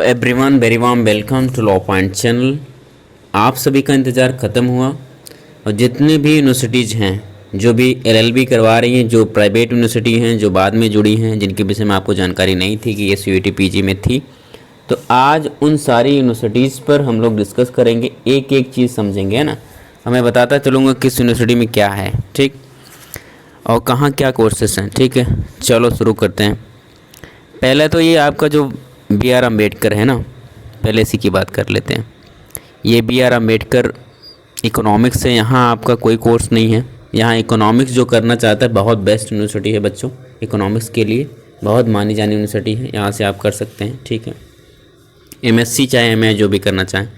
Everyone, very warm welcome to law point channel. आप सभी का इंतज़ार ख़त्म हुआ और जितनी भी यूनिवर्सिटीज़ हैं जो भी एलएलबी करवा रही हैं, जो प्राइवेट यूनिवर्सिटी हैं, जो बाद में जुड़ी हैं, जिनके विषय में आपको जानकारी नहीं थी कि ये सीयूईटी पीजी में थी, तो आज उन सारी यूनिवर्सिटीज़ पर हम लोग डिस्कस करेंगे, एक एक चीज़ समझेंगे, है ना। हमें बताता चलूँगा किस यूनिवर्सिटी में क्या है, ठीक, और कहाँ क्या कोर्सेस हैं, ठीक है। चलो शुरू करते हैं। पहले तो ये आपका जो BR अम्बेडकर है ना, पहले इसी की बात कर लेते हैं। ये BR अम्बेडकर इकोनॉमिक्स है, यहाँ आपका कोई कोर्स नहीं है। यहाँ इकोनॉमिक्स जो करना चाहता है, बहुत बेस्ट यूनिवर्सिटी है बच्चों, इकोनॉमिक्स के लिए बहुत मानी जानी यूनिवर्सिटी है, यहाँ से आप कर सकते हैं, ठीक है। MSc चाहे MA जो भी करना चाहें।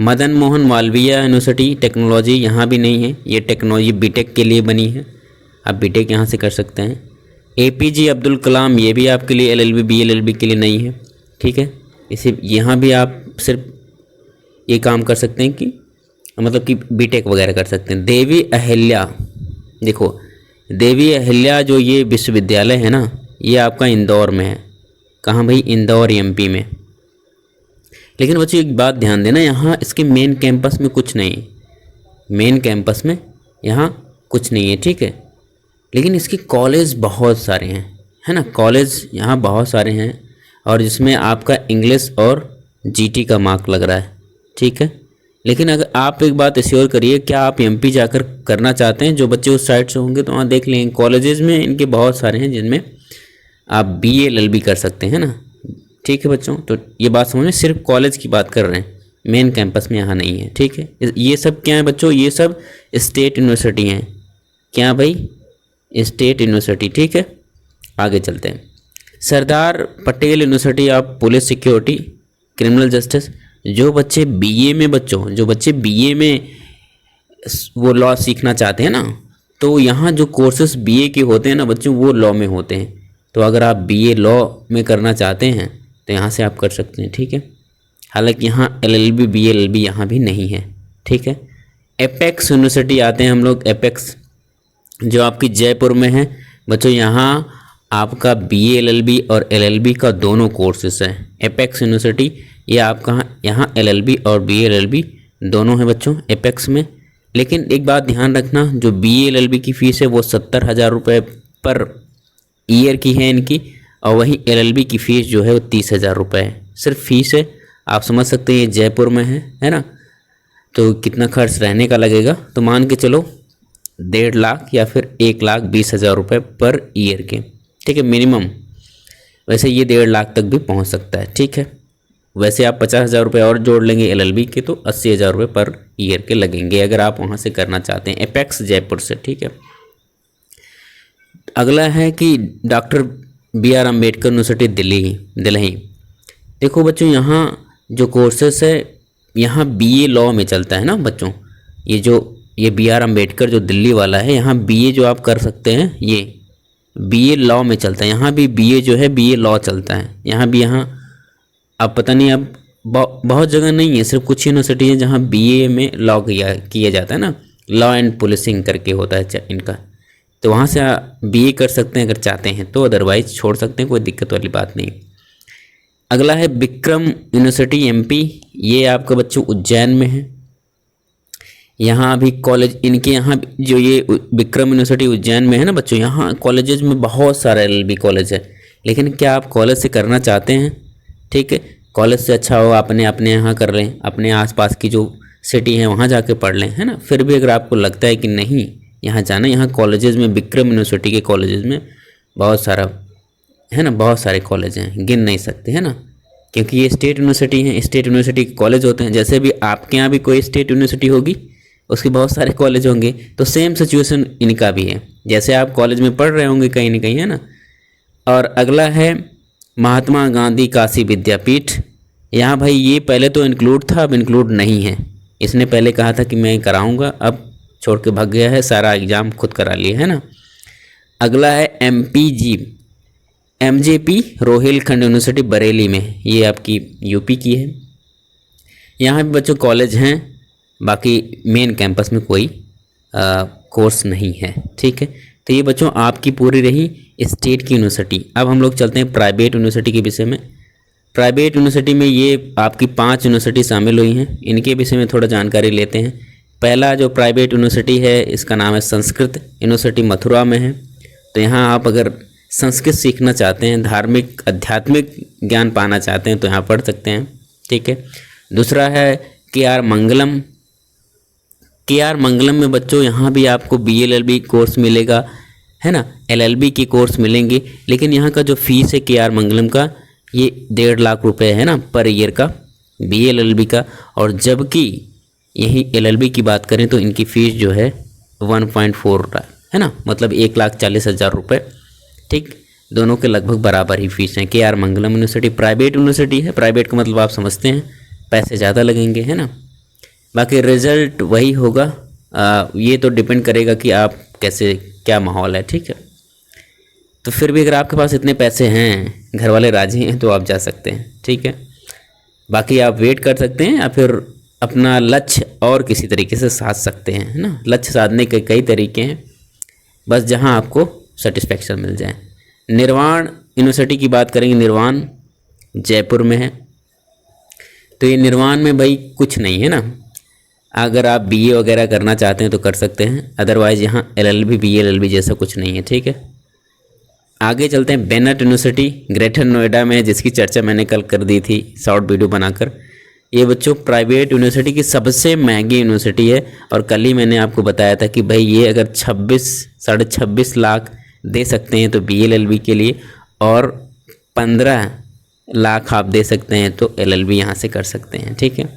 मदन मोहन मालवीय यूनिवर्सिटी टेक्नोलॉजी, यहाँ भी नहीं है, ये टेक्नोलॉजी बीटेक के लिए बनी है, आप बीटेक यहाँ से कर सकते हैं। APJ अब्दुल कलाम, ये भी आपके लिए LLB BLLB के लिए नहीं है, ठीक है। इसे यहाँ भी आप सिर्फ ये काम कर सकते हैं कि मतलब कि बीटेक वगैरह कर सकते हैं। देवी अहिल्या, देखो देवी अहिल्या जो ये विश्वविद्यालय है ना, ये आपका इंदौर में है। कहाँ भाई? इंदौर MP में। लेकिन बच्चों एक बात ध्यान देना, यहाँ इसके मेन कैंपस में कुछ नहीं है, मेन कैंपस में यहाँ कुछ नहीं है, ठीक है। लेकिन इसके कॉलेज बहुत सारे हैं, है ना, कॉलेज यहाँ बहुत सारे हैं, और जिसमें आपका इंग्लिश और GT का मार्क लग रहा है, ठीक है। लेकिन अगर आप एक बात एश्योर करिए, क्या आप MP जाकर करना चाहते हैं? जो बच्चे उस साइड से होंगे तो वहाँ देख लेंगे, कॉलेजेस में इनके बहुत सारे हैं जिनमें आप BA LLB कर सकते हैं ना, ठीक है बच्चों। तो ये बात समझ में, सिर्फ कॉलेज की बात कर रहे हैं, मेन कैंपस में यहाँ नहीं है, ठीक है। ये सब क्या है बच्चों? ये सब स्टेट यूनिवर्सिटी हैं। क्या भाई? स्टेट यूनिवर्सिटी, ठीक है। आगे चलते हैं। Sardar Patel university of police security criminal justice, जो बच्चे BA में, बच्चों जो बच्चे BA में वो लॉ सीखना चाहते हैं ना, तो यहाँ जो कोर्सेस BA के होते हैं ना बच्चों, वो लॉ में होते हैं। तो अगर आप BA लॉ में करना चाहते हैं तो यहाँ से आप कर सकते हैं, ठीक है। हालांकि यहाँ LLB BLLB यहाँ भी नहीं है, ठीक है। एपेक्स यूनिवर्सिटी आते हैं हम लोग। एपेक्स जो आपकी जयपुर में है बच्चों, यहाँ आपका BA LLB और LLB का दोनों कोर्सेस हैं। एपेक्स यूनिवर्सिटी, ये आपका यहाँ LLB और BA LLB दोनों हैं बच्चों एपेक्स में। लेकिन एक बात ध्यान रखना, जो BA LLB की फ़ीस है वो 70,000 रुपये पर ईयर की है इनकी, और वहीं LLB की फ़ीस जो है वो 30,000 रुपये है, सिर्फ फीस है। आप समझ सकते हैं ये जयपुर में है ना, तो कितना खर्च रहने का लगेगा, तो मान के चलो 1.5 लाख या फिर 1,20,000 रुपये पर ईयर के, ठीक है, मिनिमम। वैसे ये 1.5 लाख तक भी पहुंच सकता है, ठीक है। वैसे आप 50,000 रुपये और जोड़ लेंगे LLB के, तो 80,000 रुपये पर ईयर के लगेंगे, अगर आप वहां से करना चाहते हैं एपेक्स जयपुर से, ठीक है। अगला है कि doctor BR Ambedkar university Delhi. देखो बच्चों, यहाँ जो कोर्सेस है, यहाँ BA लॉ में चलता है ना बच्चों। ये BR अम्बेडकर जो दिल्ली वाला है, यहाँ BA जो आप कर सकते हैं, ये BA लॉ में चलता है। यहाँ भी BA जो है BA लॉ चलता है, यहाँ भी। यहाँ अब पता नहीं, अब बहुत जगह नहीं है, सिर्फ कुछ यूनिवर्सिटी है जहाँ BA में लॉ किया जाता है ना, लॉ एंड पुलिसिंग करके होता है इनका, तो वहाँ से BA कर सकते हैं अगर चाहते हैं तो, अदरवाइज छोड़ सकते हैं, कोई दिक्कत वाली बात नहीं। अगला है विक्रम यूनिवर्सिटी MP, ये आपका बच्चों उज्जैन में है। यहाँ अभी कॉलेज इनके यहाँ जो ये विक्रम यूनिवर्सिटी उज्जैन में है ना बच्चों, यहाँ कॉलेजेस में बहुत सारा LLB कॉलेज है। लेकिन क्या आप कॉलेज से करना चाहते हैं? ठीक है, कॉलेज से अच्छा हो अपने यहाँ कर लें, अपने आसपास की जो सिटी है वहाँ जाके पढ़ लें, है ना। फिर भी अगर आपको लगता है कि नहीं यहाँ जाना, यहाँ कॉलेजेस में, विक्रम यूनिवर्सिटी के कॉलेजेस में बहुत सारा है ना, बहुत सारे कॉलेज हैं, गिन नहीं सकते, है ना, क्योंकि ये स्टेट यूनिवर्सिटी हैं, स्टेट यूनिवर्सिटी के कॉलेज होते हैं। जैसे भी आपके यहाँ भी कोई स्टेट यूनिवर्सिटी होगी, उसके बहुत सारे कॉलेज होंगे, तो सेम सिचुएशन इनका भी है, जैसे आप कॉलेज में पढ़ रहे होंगे कहीं ना कहीं, है ना। और अगला है महात्मा गांधी काशी विद्यापीठ। यहाँ भाई ये पहले तो इंक्लूड था, अब इंक्लूड नहीं है। इसने पहले कहा था कि मैं कराऊंगा, अब छोड़ के भाग गया है, सारा एग्ज़ाम खुद करा लिया, है ना। अगला है MJP रोहिलखंड यूनिवर्सिटी बरेली में, ये आपकी UP की है। यहाँ भी बच्चों कॉलेज हैं, बाकी मेन कैंपस में कोई कोर्स नहीं है, ठीक है। तो ये बच्चों आपकी पूरी रही स्टेट की यूनिवर्सिटी। अब हम लोग चलते हैं प्राइवेट यूनिवर्सिटी के विषय में। प्राइवेट यूनिवर्सिटी में ये आपकी 5 यूनिवर्सिटी शामिल हुई हैं, इनके विषय में थोड़ा जानकारी लेते हैं। पहला जो प्राइवेट यूनिवर्सिटी है इसका नाम है संस्कृत यूनिवर्सिटी, मथुरा में है। तो यहाँ आप अगर संस्कृत सीखना चाहते हैं, धार्मिक आध्यात्मिक ज्ञान पाना चाहते हैं तो यहाँ पढ़ सकते हैं, ठीक है। दूसरा है के.आर. मंगलम। के.आर. मंगलम में बच्चों यहाँ भी आपको BA-LLB कोर्स मिलेगा, है ना, LLB के कोर्स मिलेंगे। लेकिन यहाँ का जो फीस है के.आर. मंगलम का ये 1.5 लाख रुपए है ना पर ईयर का BA-LLB का। और जबकि यही LLB की बात करें तो इनकी फ़ीस जो है 1.4 है ना, मतलब 1,40,000 रुपये, ठीक। दोनों के लगभग बराबर ही फीस हैं। के.आर. मंगलम यूनिवर्सिटी प्राइवेट यूनिवर्सिटी है, प्राइवेट का मतलब आप समझते हैं पैसे ज़्यादा लगेंगे, है ना। बाकी रिज़ल्ट वही होगा, ये तो डिपेंड करेगा कि आप कैसे क्या माहौल है, ठीक है। तो फिर भी अगर आपके पास इतने पैसे हैं, घर वाले राजी हैं, तो आप जा सकते हैं, ठीक है। बाकी आप वेट कर सकते हैं या फिर अपना लक्ष्य और किसी तरीके से साध सकते हैं, है ना। लक्ष्य साधने के कई तरीके हैं, बस जहां आपको सेटिस्फेक्शन मिल जाए। निर्वाण यूनिवर्सिटी की बात करेंगे, निर्वाण जयपुर में है। तो ये निर्वाण में भाई कुछ नहीं है ना, अगर आप BA वगैरह करना चाहते हैं तो कर सकते हैं, अदरवाइज़ यहाँ LLB BA-LLB जैसा कुछ नहीं है, ठीक है। आगे चलते हैं। बेनेट यूनिवर्सिटी ग्रेटर नोएडा में, जिसकी चर्चा मैंने कल कर दी थी शॉर्ट वीडियो बनाकर। ये बच्चों प्राइवेट यूनिवर्सिटी की सबसे महंगी यूनिवर्सिटी है। और कल ही मैंने आपको बताया था कि भाई ये अगर साढ़े 26 लाख दे सकते हैं तो BA-LLB के लिए, और 15 लाख आप दे सकते हैं तो LLB यहाँ से कर सकते हैं, ठीक है।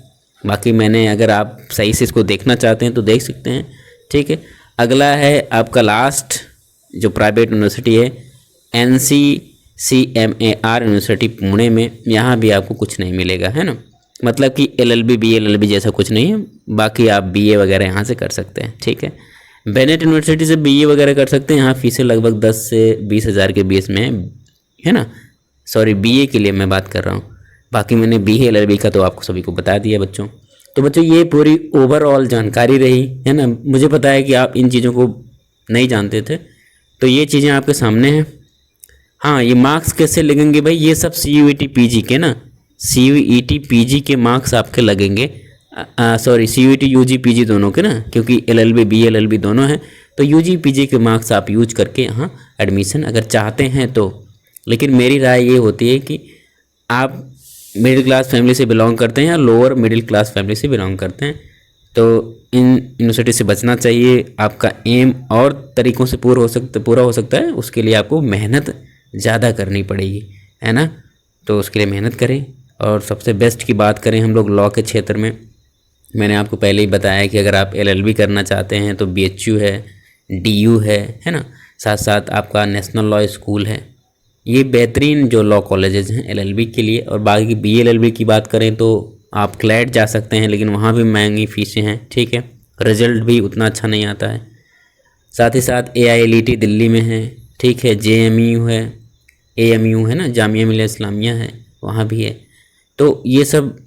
बाकी मैंने, अगर आप सही से इसको देखना चाहते हैं तो देख सकते हैं, ठीक है। अगला है आपका लास्ट जो प्राइवेट यूनिवर्सिटी है NCCMAR यूनिवर्सिटी पुणे में। यहाँ भी आपको कुछ नहीं मिलेगा, है ना, मतलब कि LLB BA-LLB जैसा कुछ नहीं है। बाकी आप BA वगैरह यहाँ से कर सकते हैं, ठीक है। बेनेट यूनिवर्सिटी से BA वगैरह कर सकते हैं। यहाँ फीसें लगभग 10 से 20 हज़ार के बीच में है ना, सॉरी BA के लिए मैं बात कर रहा हूँ। बाकी मैंने BA-LLB का तो आपको सभी को बता दिया बच्चों। तो बच्चों ये पूरी ओवरऑल जानकारी रही, है ना। मुझे पता है कि आप इन चीज़ों को नहीं जानते थे, तो ये चीज़ें आपके सामने हैं। हाँ, ये मार्क्स कैसे लगेंगे भाई, ये सब CUET PG के ना, CUET PG के मार्क्स आपके लगेंगे, सॉरी CUET UG PG दोनों के ना, क्योंकि LLB BA-LLB दोनों हैं। तो UG PG के मार्क्स आप यूज करके यहाँ एडमिशन अगर चाहते हैं तो। लेकिन मेरी राय ये होती है कि आप मिडिल क्लास फैमिली से बिलोंग करते हैं या लोअर मिडिल क्लास फैमिली से बिलोंग करते हैं तो इन यूनिवर्सिटी से बचना चाहिए। आपका एम और तरीक़ों से पूरा हो सकता है, उसके लिए आपको मेहनत ज़्यादा करनी पड़ेगी, है ना। तो उसके लिए मेहनत करें। और सबसे बेस्ट की बात करें हम लोग लॉ के क्षेत्र में, मैंने आपको पहले ही बताया कि अगर आप LLB करना चाहते हैं तो BHU है, DU है ना, साथ साथ आपका नेशनल लॉ स्कूल है। ये बेहतरीन जो लॉ कॉलेजेस हैं LLB के लिए। और बाकी BA-LLB की बात करें तो आप क्लैट जा सकते हैं, लेकिन वहाँ भी महंगी फ़ीसें हैं, ठीक है। रिज़ल्ट भी उतना अच्छा नहीं आता है। साथ ही साथ AILET दिल्ली में है, ठीक है। JMU है, AMU है ना, जामिया मिलिया इस्लामिया है, वहाँ भी है। तो ये सब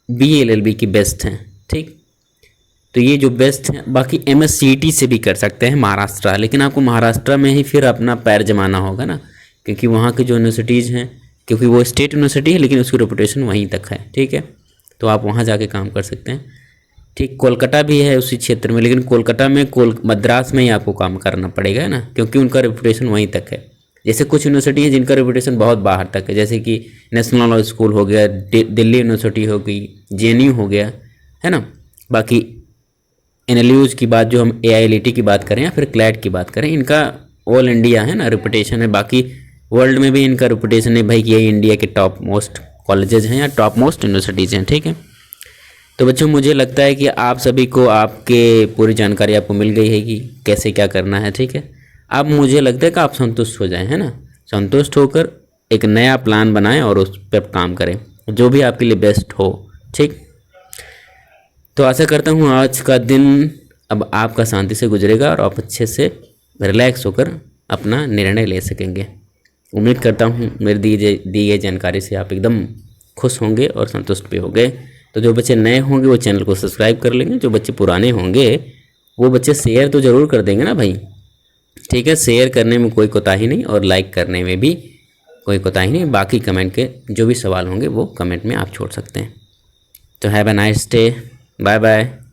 BA-LLB की बेस्ट हैं, ठीक। तो ये जो बेस्ट हैं, बाकी MSCT से भी कर सकते हैं महाराष्ट्र, लेकिन आपको महाराष्ट्र में ही फिर अपना पैर जमाना होगा ना, क्योंकि वहाँ की जो यूनिवर्सिटीज़ हैं, क्योंकि वो स्टेट यूनिवर्सिटी है लेकिन उसकी रेपुटेशन वहीं तक है, ठीक है। तो आप वहाँ जाके काम कर सकते हैं, ठीक। कोलकाता भी है उसी क्षेत्र में, लेकिन कोलकाता में मद्रास में ही आपको काम करना पड़ेगा, है ना, क्योंकि उनका रेपुटेशन वहीं तक है। जैसे कुछ यूनिवर्सिटी हैं जिनका रेपुटेशन बहुत बाहर तक है, जैसे कि नेशनल लॉ स्कूल हो गया, दिल्ली यूनिवर्सिटी हो गई, JNU हो गया, है ना। बाकी NLUs की बात, जो हम AILET की बात करें या फिर क्लैट की बात करें, इनका ऑल इंडिया है ना रेपुटेशन है। बाकी वर्ल्ड में भी इनका रेपुटेशन है भाई कि ये इंडिया के टॉप मोस्ट कॉलेजेस हैं या टॉप मोस्ट यूनिवर्सिटीज़ हैं, ठीक है। तो बच्चों मुझे लगता है कि आप सभी को आपके पूरी जानकारी आपको मिल गई है कि कैसे क्या करना है, ठीक है। अब मुझे लगता है कि आप संतुष्ट हो जाएं, है ना। संतुष्ट होकर एक नया प्लान बनाएं और उस पर काम करें जो भी आपके लिए बेस्ट हो, ठीक। तो आशा करता हूँ आज का दिन अब आपका शांति से गुजरेगा और आप अच्छे से रिलैक्स होकर अपना निर्णय ले सकेंगे। उम्मीद करता हूँ मेरी दी गई जानकारी से आप एकदम खुश होंगे और संतुष्ट भी होंगे। तो जो बच्चे नए होंगे वो चैनल को सब्सक्राइब कर लेंगे, जो बच्चे पुराने होंगे वो बच्चे शेयर तो ज़रूर कर देंगे ना भाई, ठीक है। शेयर करने में कोई कोताही नहीं और लाइक करने में भी कोई कोताही नहीं। बाकी कमेंट के जो भी सवाल होंगे वो कमेंट में आप छोड़ सकते हैं। तो have a nice day, bye bye.